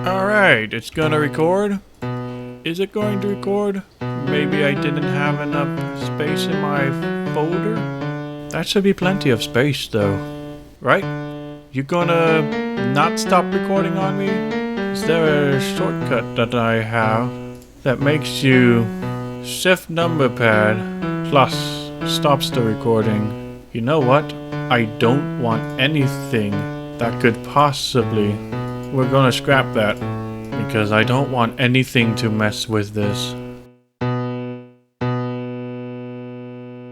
Alright, it's gonna record. Is it going to record? Maybe I didn't have enough space in my folder? That should be plenty of space though. Right? You gonna not stop recording on me? Is there a shortcut that I have that makes you shift number pad plus stops the recording? You know what? I don't want anything that could possibly... We're gonna scrap that because I don't want anything to mess with this.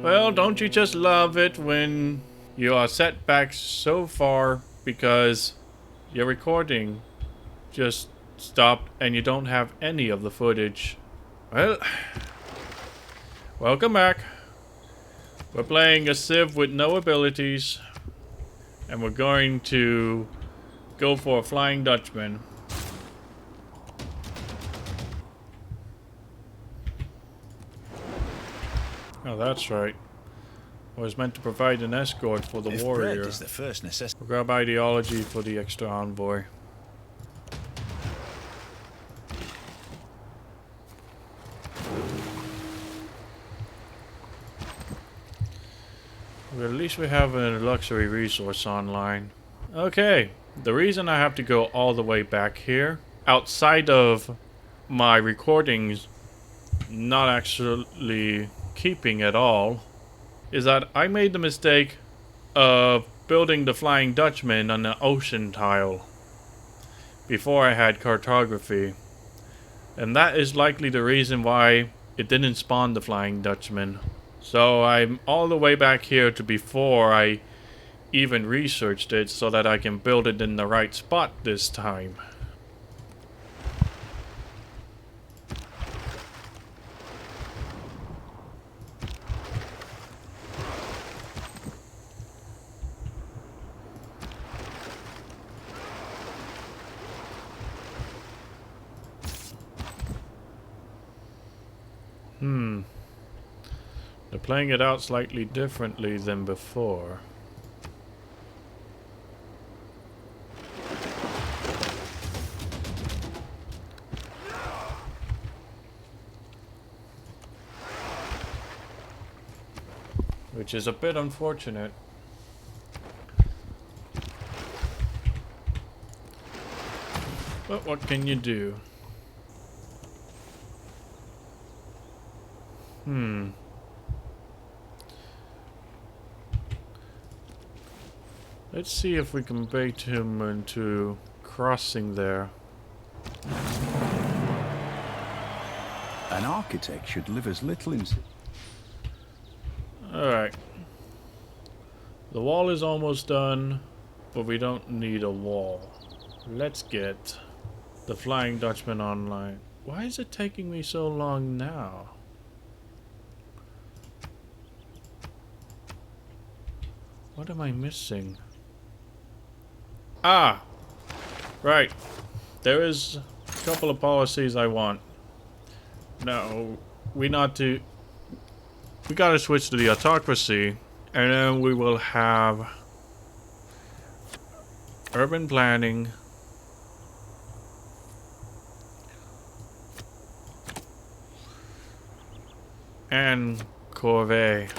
Well, don't you just love it when you are set back so far because your recording just stopped and you don't have any of the footage? Well, welcome back. We're playing a Civ with no abilities and we're going to go for a Flying Dutchman. Oh, that's right. I was meant to provide an escort for the warrior. Bread is the first necessity. We'll grab ideology for the extra envoy. Well, at least we have a luxury resource online. Okay, the reason I have to go all the way back here, outside of my recordings not actually keeping at all, is that I made the mistake of building the Flying Dutchman on the ocean tile before I had cartography. And that is likely the reason why it didn't spawn the Flying Dutchman. So I'm all the way back here to before I even researched it so that I can build it in the right spot this time. They're playing it out slightly differently than before. Which is a bit unfortunate. But what can you do? Let's see if we can bait him into crossing there. An architect should live as little in... Alright. The wall is almost done, but we don't need a wall. Let's get the Flying Dutchman online. Why is it taking me so long now? What am I missing? Ah! Right. There is a couple of policies I want. No, we gotta switch to the autocracy, and then we will have urban planning, and corvée.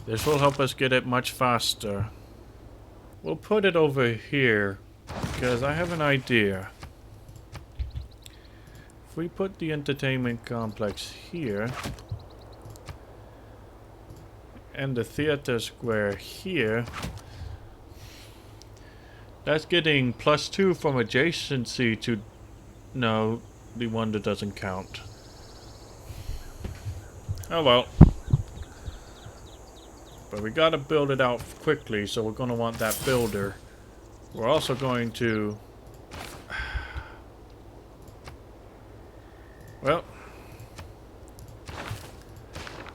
This will help us get it much faster. We'll put it over here because I have an idea. If we put the entertainment complex here and the theater square here, that's getting +2 from adjacency to... No, the one that doesn't count. Oh well. But we gotta build it out quickly, so we're gonna want that builder. We're also going to... Well...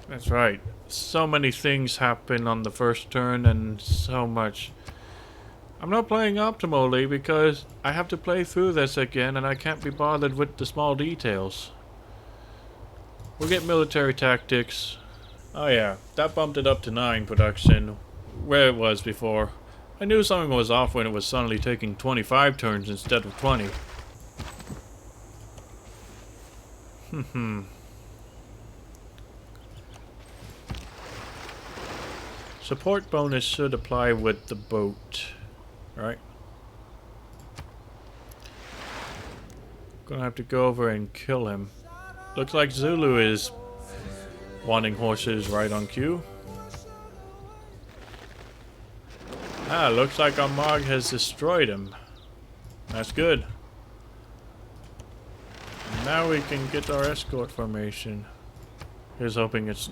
That's right. So many things happen on the first turn and so much... I'm not playing optimally because I have to play through this again and I can't be bothered with the small details. We'll get military tactics. Oh yeah, that bumped it up to 9 production, where it was before. I knew something was off when it was suddenly taking 25 turns instead of 20. Support bonus should apply with the boat, right? Gonna have to go over and kill him. Looks like Zulu is wanting horses right on cue. Ah, looks like our Mog has destroyed him. That's good. Now we can get our escort formation. Here's hoping it's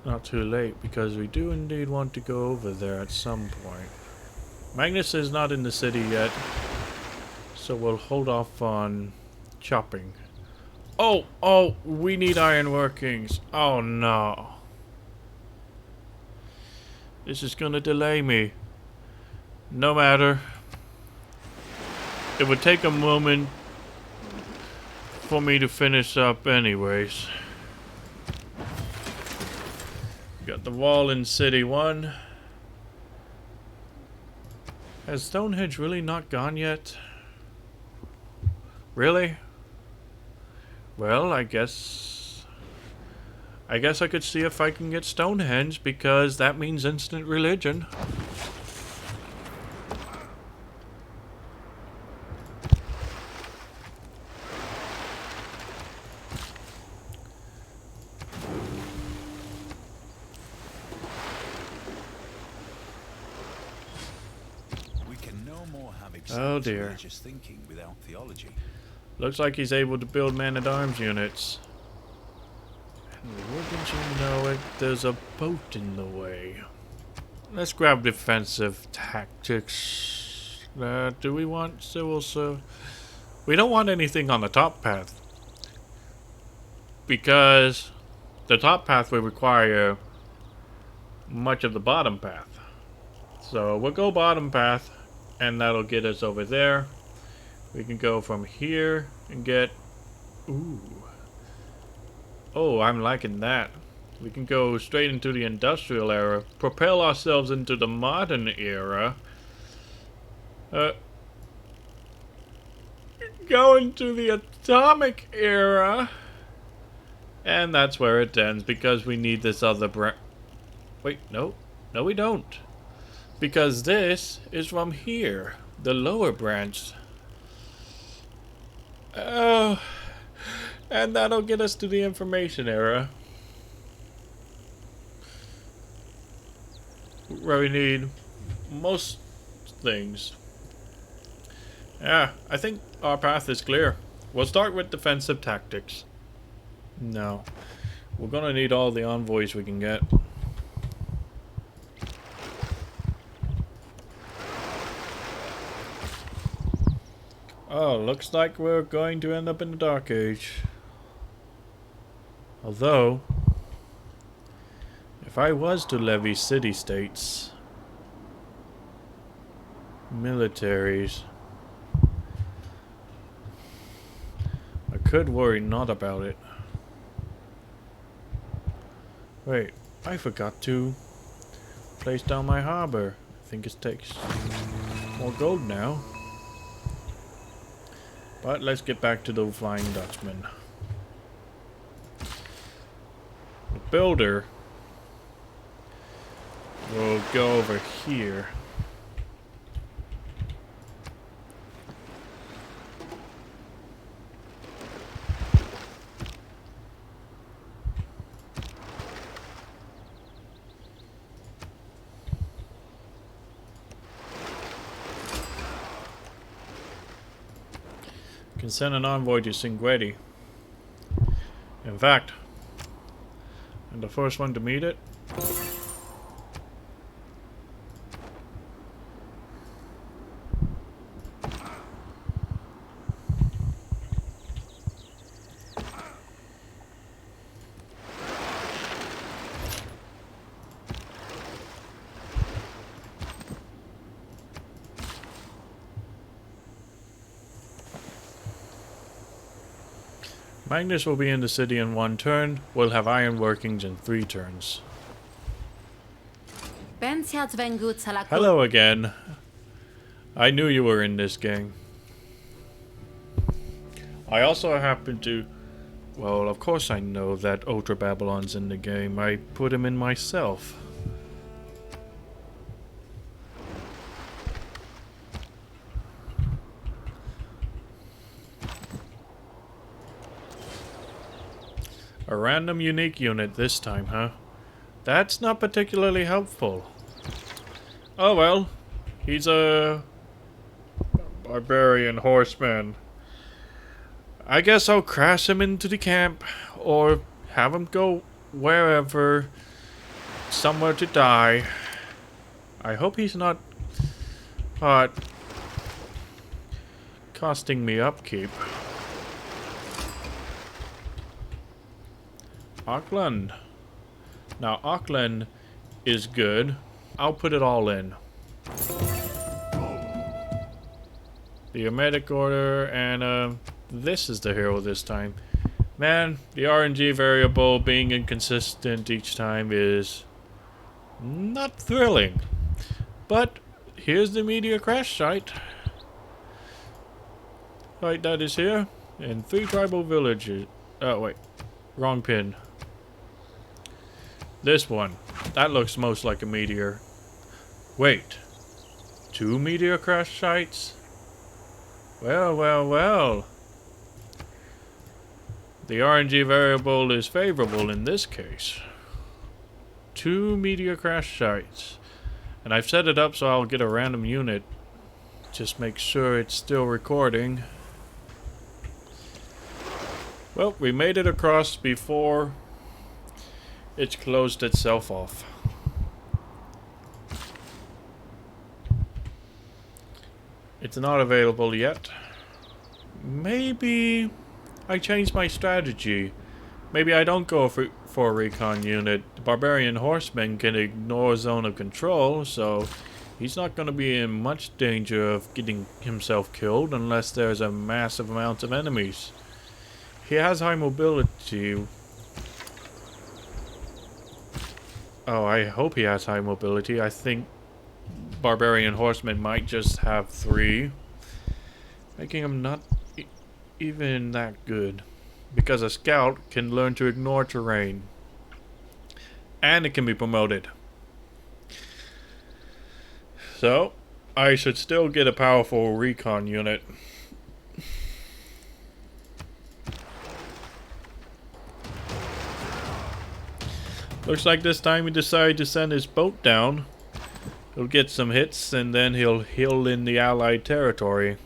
not too late, because we do indeed want to go over there at some point. Magnus is not in the city yet, so we'll hold off on chopping. Oh, we need iron workings. Oh no. This is gonna delay me. No matter. It would take a moment for me to finish up anyways. Got the wall in City 1. Has Stonehenge really not gone yet? Really? Well, I guess I could see if I can get Stonehenge, because that means instant religion. We can no more have Oh exact dear. religious thinking without theology. Looks like he's able to build man-at-arms units. And wouldn't you know it, there's a boat in the way. Let's grab defensive tactics. Do we want civil service? We don't want anything on the top path, because the top path will require much of the bottom path. So we'll go bottom path, and that'll get us over there. We can go from here and get... Ooh. Oh, I'm liking that. We can go straight into the industrial era, propel ourselves into the modern era, go into the atomic era, and that's where it ends, because we need this other Wait, no. No, we don't. Because this is from here, the lower branch. Oh, and that'll get us to the information era, where we need most things. Yeah, I think our path is clear. We'll start with defensive tactics. No, we're gonna need all the envoys we can get. Oh, looks like we're going to end up in the Dark Age. Although, if I was to levy city-states, militaries, I could worry not about it. Wait, I forgot to place down my harbor. I think it takes more gold now. But let's get back to the Flying Dutchman. The builder will go over here. Can send an envoy to Singuetti. In fact, I'm the first one to meet it. Magnus will be in the city in 1 turn. We'll have iron workings in 3 turns. Ben Hello again. I knew you were in this gang. I also happen to... Well, of course I know that Ultra Babylon's in the game. I put him in myself. A random unique unit this time, huh? That's not particularly helpful. Oh well. He's a... barbarian horseman. I guess I'll crash him into the camp, or have him go wherever, somewhere to die. I hope he's not caught costing me upkeep. Auckland. Now Auckland is good. I'll put it all in. The Hermetic Order, and this is the hero this time. Man, the RNG variable being inconsistent each time is not thrilling. But here's the meteor crash site. Site that is here. And 3 tribal villages. Oh wait, wrong pin. This one. That looks most like a meteor. Wait. 2 meteor crash sites? Well, well, well. The RNG variable is favorable in this case. 2 meteor crash sites. And I've set it up so I'll get a random unit. Just make sure it's still recording. Well, we made it across before it's closed itself off. It's not available yet. Maybe I changed my strategy. Maybe I don't go for a recon unit. The barbarian horseman can ignore zone of control, so he's not going to be in much danger of getting himself killed unless there's a massive amount of enemies. He has high mobility. Oh, I hope he has high mobility. I think barbarian horsemen might just have 3, making him not even that good, because a scout can learn to ignore terrain and it can be promoted. So I should still get a powerful recon unit. Looks like this time he decided to send his boat down. He'll get some hits and then he'll heal in the allied territory.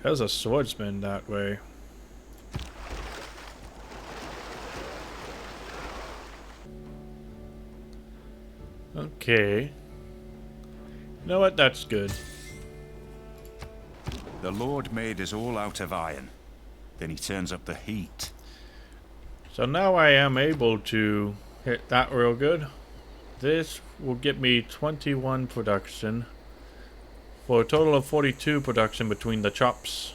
There's a swordsman that way. Okay. You know what? That's good. The Lord made us all out of iron. Then he turns up the heat. So now I am able to hit that real good. This will get me 21 production for a total of 42 production between the chops.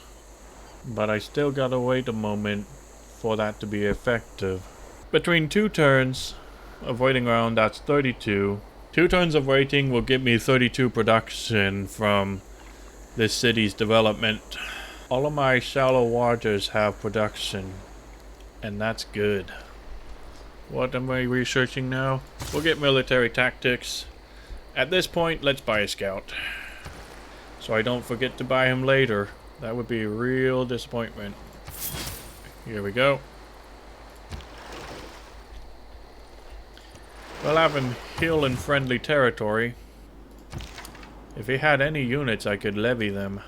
But I still gotta wait a moment for that to be effective. Between 2 turns of waiting around, that's 32. 2 turns of waiting will give me 32 production from this city's development. All of my shallow waters have production, and that's good. What am I researching now? We'll get military tactics. At this point, let's buy a scout, so I don't forget to buy him later. That would be a real disappointment. Here we go. We'll have him heal in friendly territory. If he had any units, I could levy them.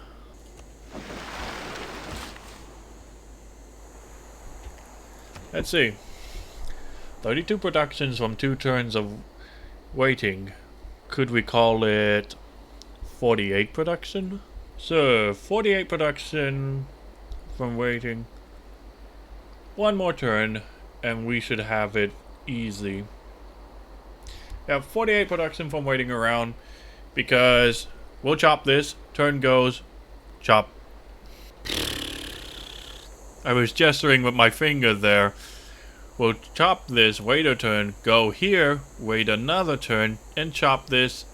Let's see. 32 productions from 2 turns of waiting. Could we call it 48 production? So, 48 production from waiting. 1 more turn, and we should have it easy. Yeah, 48 production from waiting around, because we'll chop this. Turn goes, chop. I was gesturing with my finger there. We'll chop this, wait a turn, go here, wait another turn, and chop this,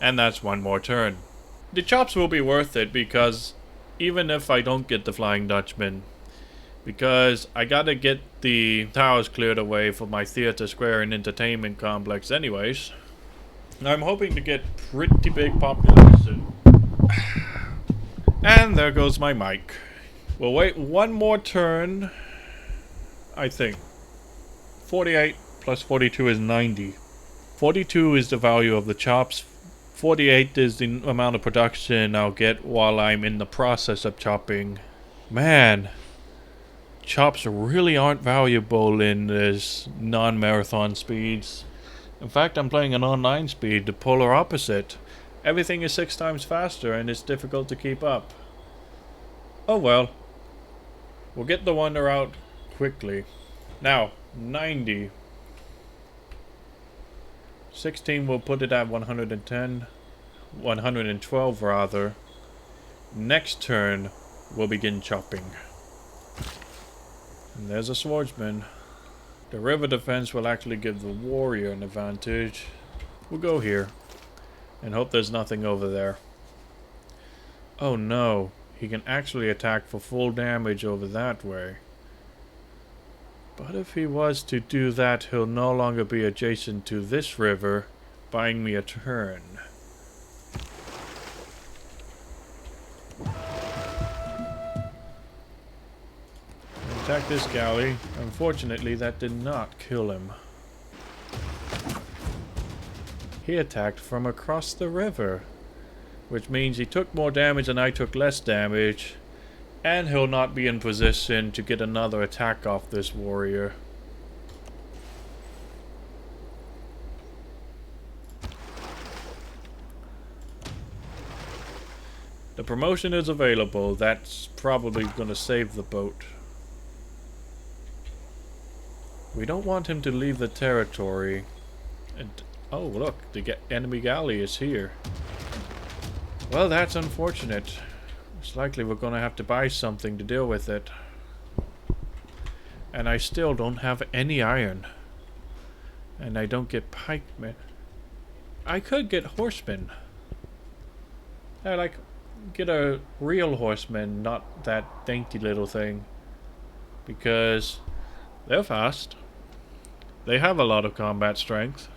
and that's one more turn. The chops will be worth it because even if I don't get the Flying Dutchman, because I gotta get the towers cleared away for my theater square and entertainment complex anyways. I'm hoping to get pretty big population. And there goes my mic. We'll wait one more turn, I think. 48 plus 42 is 90. 42 is the value of the chops. 48 is the amount of production I'll get while I'm in the process of chopping. Man, chops really aren't valuable in this non-marathon speeds. In fact, I'm playing an online speed, the polar opposite. Everything is 6 times faster and it's difficult to keep up. Oh well. We'll get the wonder out quickly. Now, 90. 16 will put it at 110. 112 rather. Next turn, we'll begin chopping. And there's a swordsman. The river defense will actually give the warrior an advantage. We'll go here. And hope there's nothing over there. Oh no. He can actually attack for full damage over that way. But if he was to do that, he'll no longer be adjacent to this river, buying me a turn. Attack this galley. Unfortunately, that did not kill him. He attacked from across the river, which means he took more damage and I took less damage, and he'll not be in position to get another attack off this warrior. The promotion is available. That's probably going to save the boat. We don't want him to leave the territory. And oh look, the enemy galley is here. Well, that's unfortunate. It's likely we're going to have to buy something to deal with it. And I still don't have any iron. And I don't get pikemen. I could get horsemen. I like get a real horseman, not that dainty little thing. Because they're fast. They have a lot of combat strength.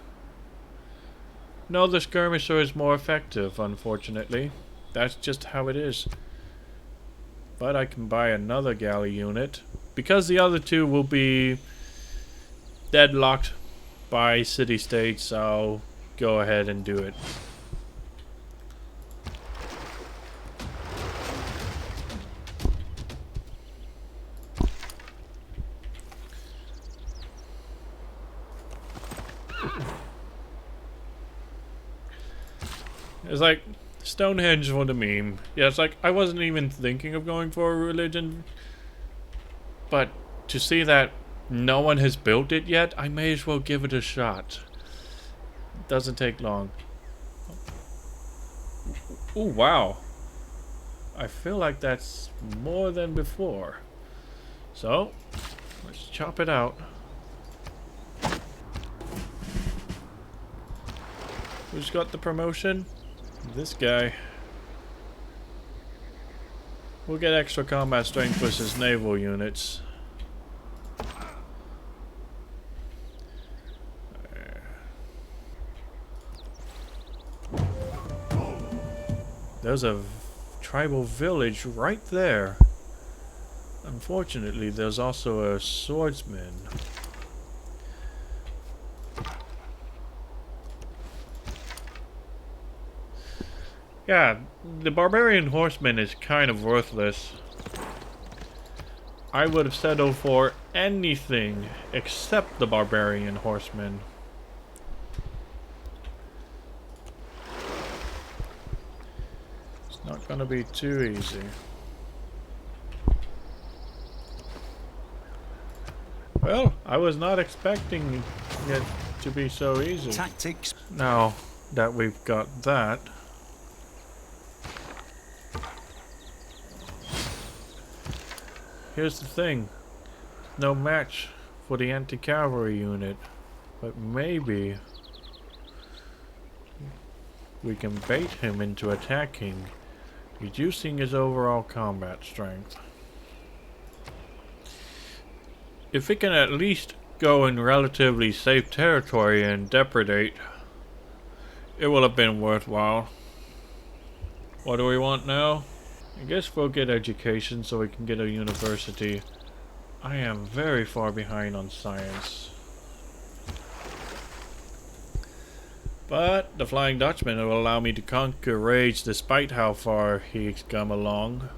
No, the skirmisher is more effective, unfortunately. That's just how it is. But I can buy another galley unit. Because the other two will be deadlocked by city-states, I'll go ahead and do it. It's like Stonehenge for the meme. Yeah, it's like I wasn't even thinking of going for a religion, but to see that no one has built it yet, I may as well give it a shot. It doesn't take long. Oh wow. I feel like that's more than before. So, let's chop it out. Who's got the promotion? This guy. We'll get extra combat strength versus naval units. There's a tribal village right there. Unfortunately, there's also a swordsman. Yeah, the barbarian horseman is kind of worthless. I would have settled for anything except the barbarian horseman. It's not gonna be too easy. Well, I was not expecting it to be so easy. Tactics. Now that we've got that. Here's the thing. No match for the anti-cavalry unit. But maybe we can bait him into attacking, reducing his overall combat strength. If we can at least go in relatively safe territory and depredate, it will have been worthwhile. What do we want now? I guess we'll get education so we can get a university. I am very far behind on science. But the Flying Dutchman will allow me to conquer rage despite how far he's come along.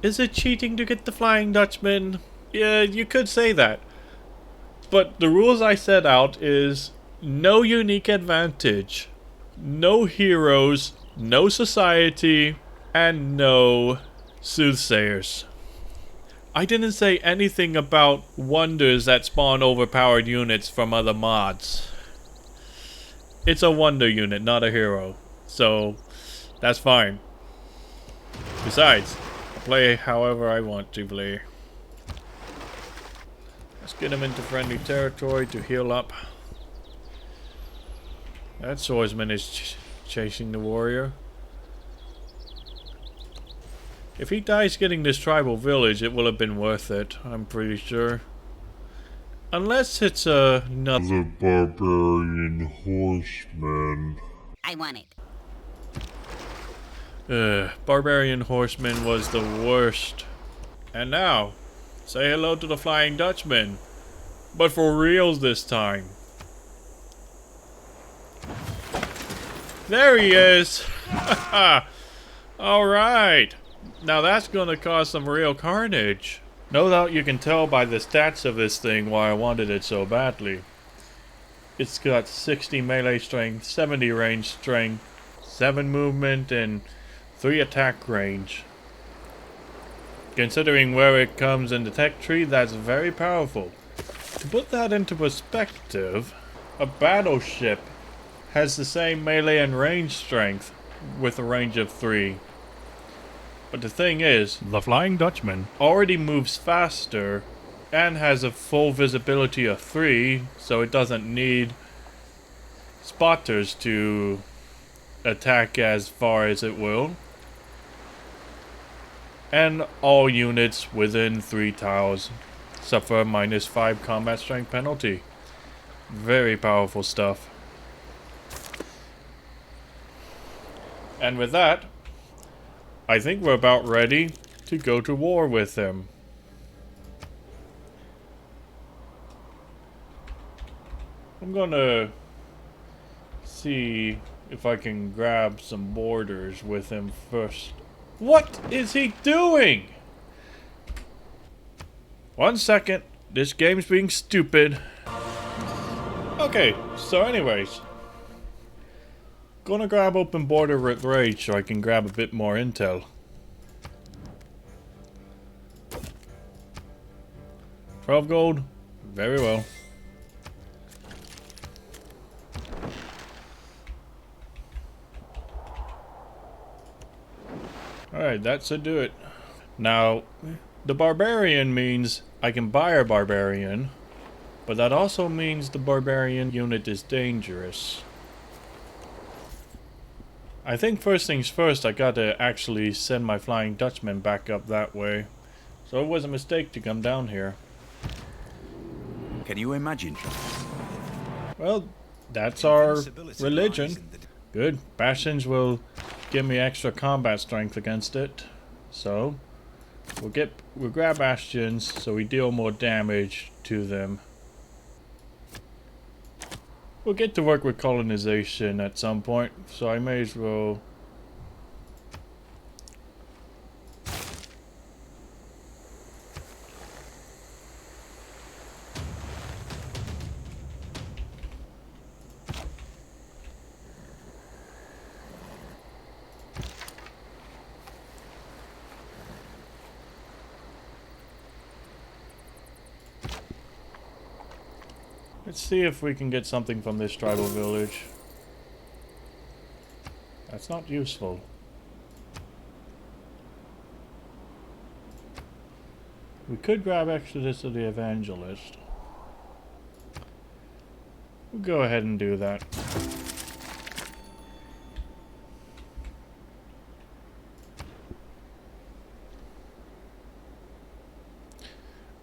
Is it cheating to get the Flying Dutchman? Yeah, you could say that. But the rules I set out is no unique advantage, no heroes, no society, and no soothsayers. I didn't say anything about wonders that spawn overpowered units from other mods. It's a wonder unit, not a hero. So, that's fine. Besides, I play however I want to play. Let's get him into friendly territory to heal up. That swordsman is chasing the warrior. If he dies getting this tribal village, it will have been worth it, I'm pretty sure. Unless it's another barbarian horseman. I want it. Barbarian horseman was the worst. And now, say hello to the Flying Dutchman. But for reals this time. There he is! Alright. Now that's gonna cause some real carnage. No doubt you can tell by the stats of this thing why I wanted it so badly. It's got 60 melee strength, 70 range strength, 7 movement, and 3 attack range. Considering where it comes in the tech tree, that's very powerful. To put that into perspective, a battleship has the same melee and range strength with a range of 3. But the thing is, the Flying Dutchman already moves faster and has a full visibility of 3, so it doesn't need spotters to attack as far as it will. And all units within 3 tiles suffer a -5 combat strength penalty. Very powerful stuff. And with that, I think we're about ready to go to war with him. I'm gonna see if I can grab some borders with him first. What is he doing? 1 second. This game's being stupid. Okay, so anyways. Gonna grab open border with rage so I can grab a bit more intel. 12 gold. Very well. Alright, that should do it. Now, the barbarian means I can buy a barbarian, but that also means the barbarian unit is dangerous. I think first things first, I gotta actually send my Flying Dutchman back up that way. So it was a mistake to come down here. Can you imagine? Well, that's our religion. Good. Bastions will give me extra combat strength against it. So we'll grab bastions so we deal more damage to them. We'll get to work with colonization at some point, so I may as well. Let's see if we can get something from this tribal village. That's not useful. We could grab Exodus of the Evangelist. We'll go ahead and do that.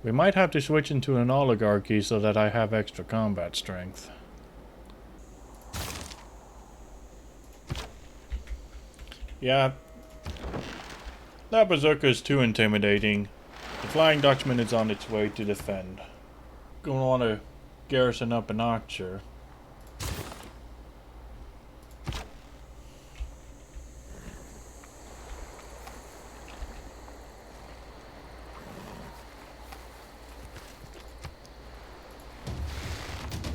We might have to switch into an oligarchy so that I have extra combat strength. Yeah. That berserker is too intimidating. The Flying Dutchman is on its way to defend. Gonna want to garrison up an archer.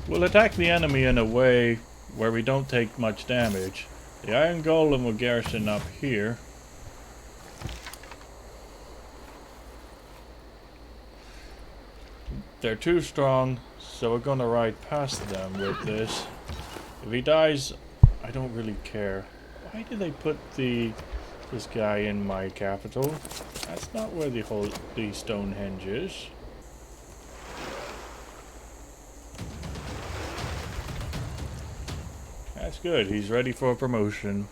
We'll attack the enemy in a way where we don't take much damage. The Iron Golem will garrison up here. They're too strong, so we're gonna ride past them with this. If he dies, I don't really care. Why did they put this guy in my capital? That's not where the Stonehenge is. That's good. He's ready for a promotion.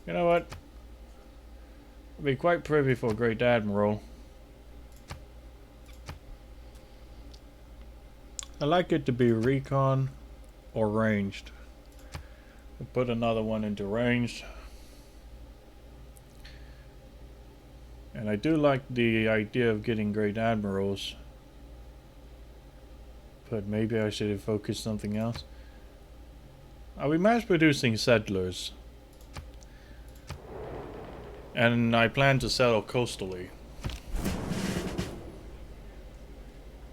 You know what? I'd be quite privy for a Great Admiral. I like it to be recon or ranged. We'll put another one into ranged. And I do like the idea of getting Great Admirals. But maybe I should have focused something else. Are we mass producing settlers? And I plan to settle coastally.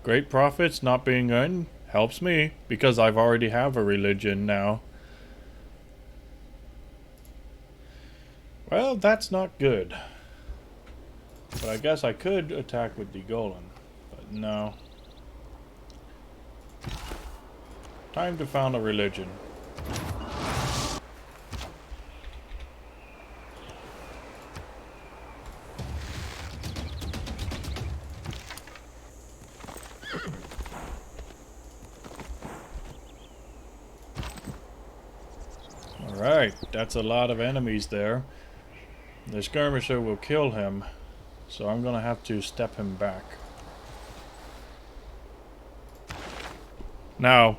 Great profits not being earned helps me because I've already have a religion now. Well, that's not good. But I guess I could attack with the golem, but no. Time to found a religion. Alright, that's a lot of enemies there. The skirmisher will kill him. So I'm gonna have to step him back. Now,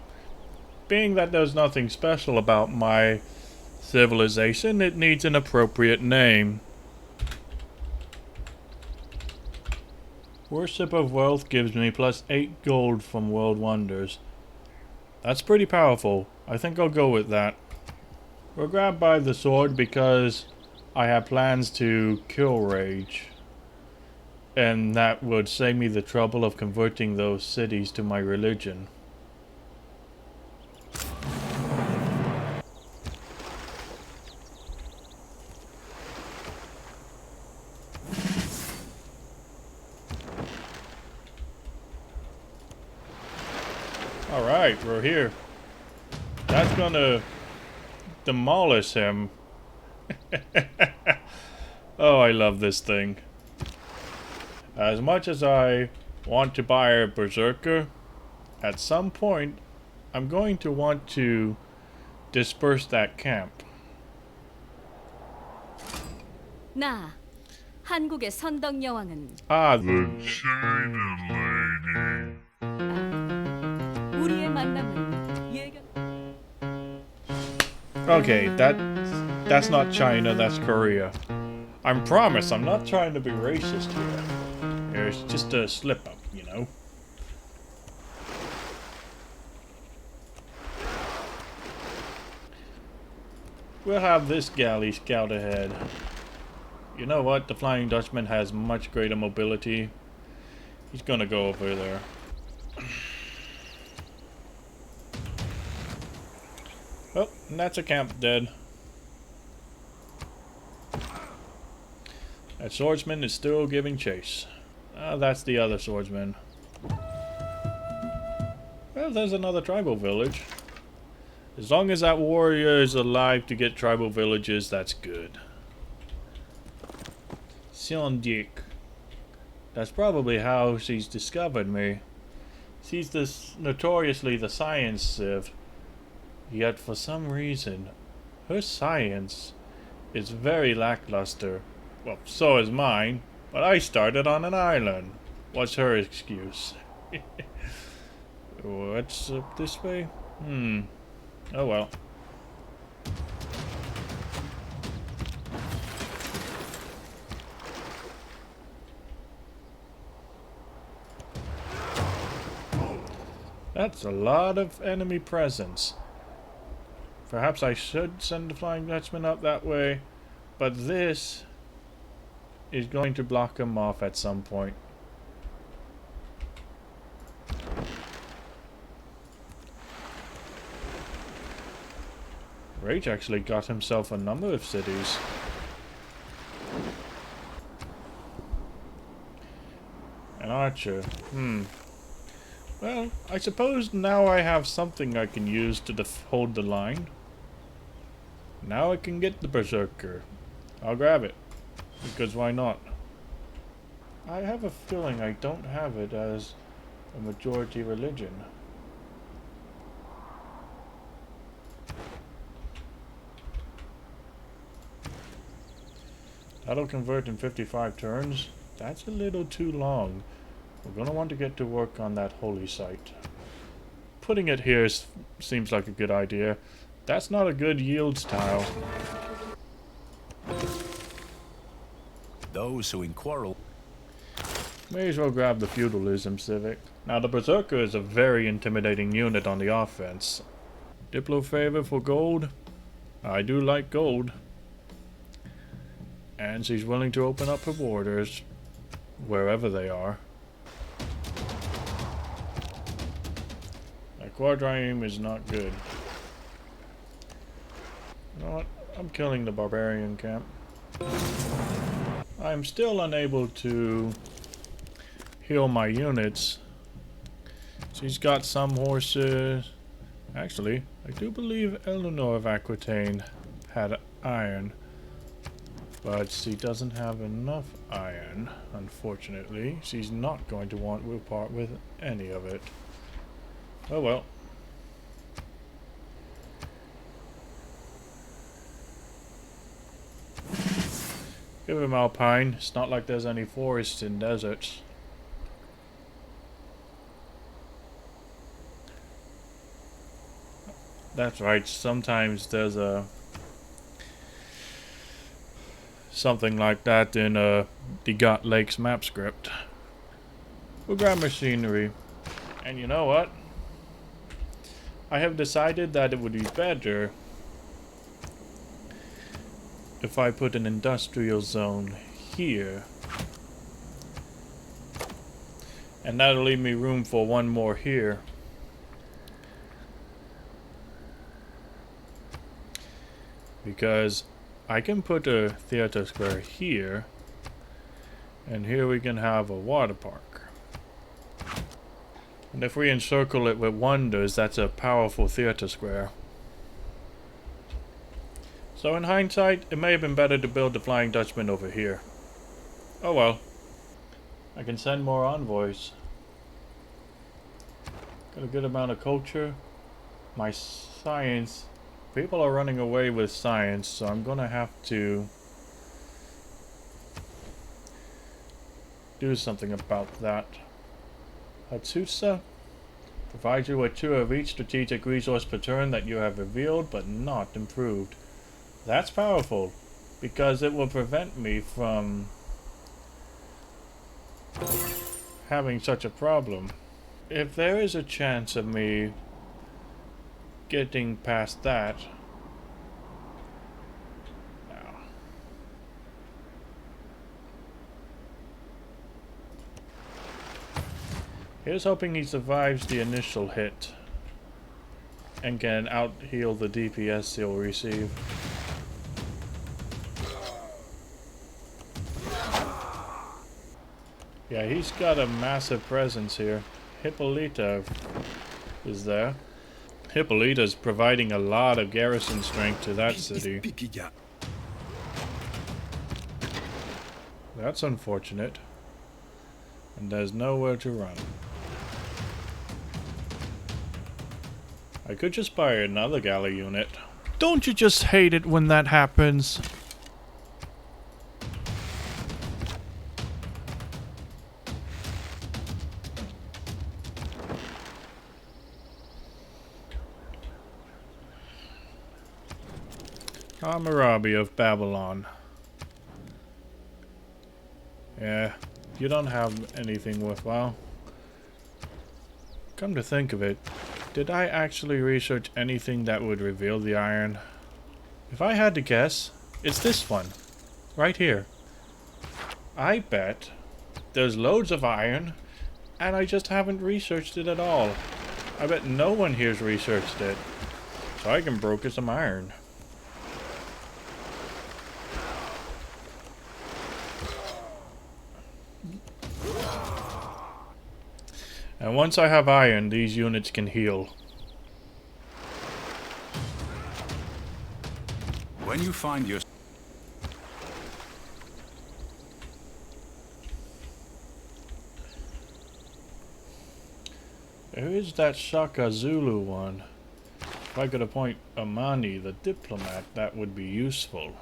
being that there's nothing special about my civilization, it needs an appropriate name. Worship of Wealth gives me plus 8 gold from World Wonders. That's pretty powerful. I think I'll go with that. We'll grab by the sword because I have plans to kill Rage. And that would save me the trouble of converting those cities to my religion. Alright, we're here. That's gonna demolish him. Oh, I love this thing. As much as I want to buy a berserker, at some point I'm going to want to disperse that camp. 나 한국의 선덕 여왕은 Ah, 우리의 만남은 예견. okay, that's not China, that's Korea. I promise I'm not trying to be racist here. It's just a slip up, you know. We'll have this galley scout ahead. You know what? The Flying Dutchman has much greater mobility. He's gonna go over there. Oh, and that's a camp dead. That swordsman is still giving chase. That's the other swordsman. Well, there's another tribal village. As long as that warrior is alive to get tribal villages, that's good. Scientifique. That's probably how she's discovered me. She's notoriously the science civ. Yet for some reason, her science is very lackluster. Well, so is mine, but I started on an island. What's her excuse? What's up this way? Oh well. That's a lot of enemy presence. Perhaps I should send the Flying Dutchman up that way, but this is going to block him off at some point. Rage actually got himself a number of cities. An archer. Well, I suppose now I have something I can use to hold the line. Now I can get the berserker. I'll grab it. Because why not? I have a feeling I don't have it as a majority religion. That'll convert in 55 turns. That's a little too long. We're going to want to get to work on that holy site. Putting it here seems like a good idea. That's not a good yields tile. Those who in quarrel. May as well grab the feudalism civic. Now the berserker is a very intimidating unit on the offense. Diplo favor for gold. I do like gold. And she's willing to open up her borders, wherever they are. That quadrireme is not good. You know what? I'm killing the barbarian camp. I'm still unable to heal my units. She's got some horses. Actually, I do believe Eleanor of Aquitaine had iron. But she doesn't have enough iron, unfortunately. She's not going to want to part with any of it. Oh well. Give him alpine. It's not like there's any forests in deserts. That's right, sometimes there's a something like that in the Got Lakes map script. We'll grab machinery. And you know what? I have decided that it would be better if I put an industrial zone here. And that'll leave me room for one more here. Because I can put a theater square here, and here we can have a water park. And if we encircle it with wonders, that's a powerful theater square. So in hindsight, it may have been better to build the Flying Dutchman over here. Oh well. I can send more envoys. Got a good amount of culture. My science. People are running away with science, so I'm gonna have to do something about that. Hatsusa provides you with 2 of each strategic resource per turn that you have revealed but not improved. That's powerful, because it will prevent me from having such a problem. If there is a chance of me getting past that. Now. Here's hoping he survives the initial hit and can out-heal the DPS he'll receive. Yeah, he's got a massive presence here. Hippolyta is there. Hippolyta's providing a lot of garrison strength to that city. That's unfortunate. And there's nowhere to run. I could just buy another galley unit. Don't you just hate it when that happens? Hammurabi of Babylon. Yeah, you don't have anything worthwhile. Come to think of it, did I actually research anything that would reveal the iron? If I had to guess, it's this one. Right here. I bet there's loads of iron, and I just haven't researched it at all. I bet no one here's researched it. So I can broker some iron. And once I have iron, these units can heal. When you find your... There is that Shaka Zulu one. If I could appoint Amani, the diplomat, that would be useful.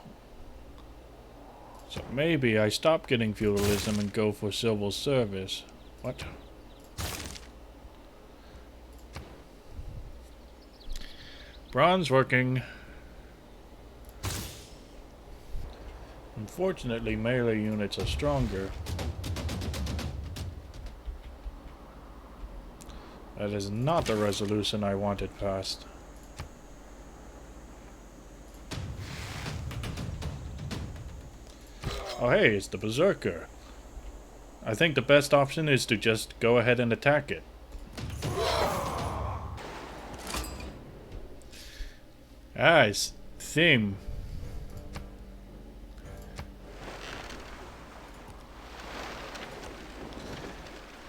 So maybe I stop getting feudalism and go for civil service. What? Bronze working. Unfortunately, melee units are stronger. That is not the resolution I wanted passed. Oh hey, it's the Berserker. I think the best option is to just go ahead and attack it. Ah, it's theme.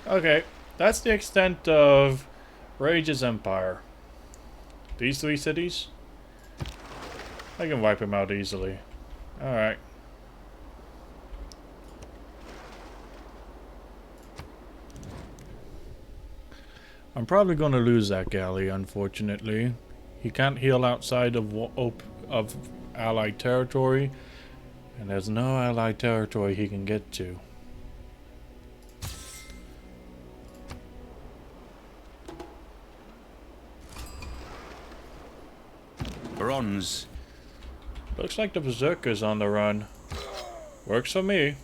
Okay, that's the extent of Rage's empire. These 3 cities? I can wipe them out easily. Alright. I'm probably going to lose that galley, unfortunately. He can't heal outside of allied territory, and there's no allied territory he can get to. Bronze. Looks like the Berserker's on the run. Works for me.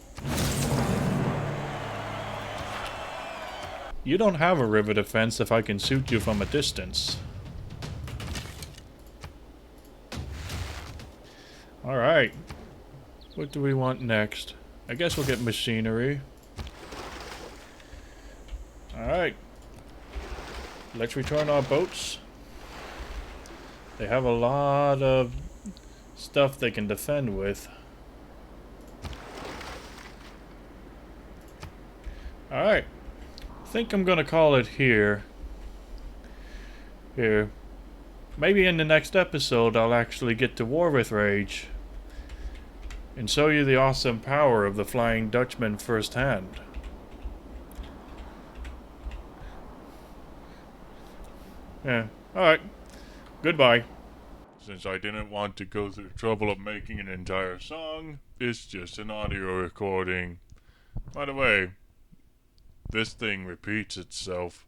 You don't have a river defense if I can shoot you from a distance. Alright. What do we want next? I guess we'll get machinery. Alright. Let's return our boats. They have a lot of stuff they can defend with. Alright. I think I'm gonna call it here. Maybe in the next episode I'll actually get to war with Rage and show you the awesome power of the Flying Dutchman firsthand. Yeah, alright. Goodbye. Since I didn't want to go through the trouble of making an entire song, it's just an audio recording. By the way, this thing repeats itself.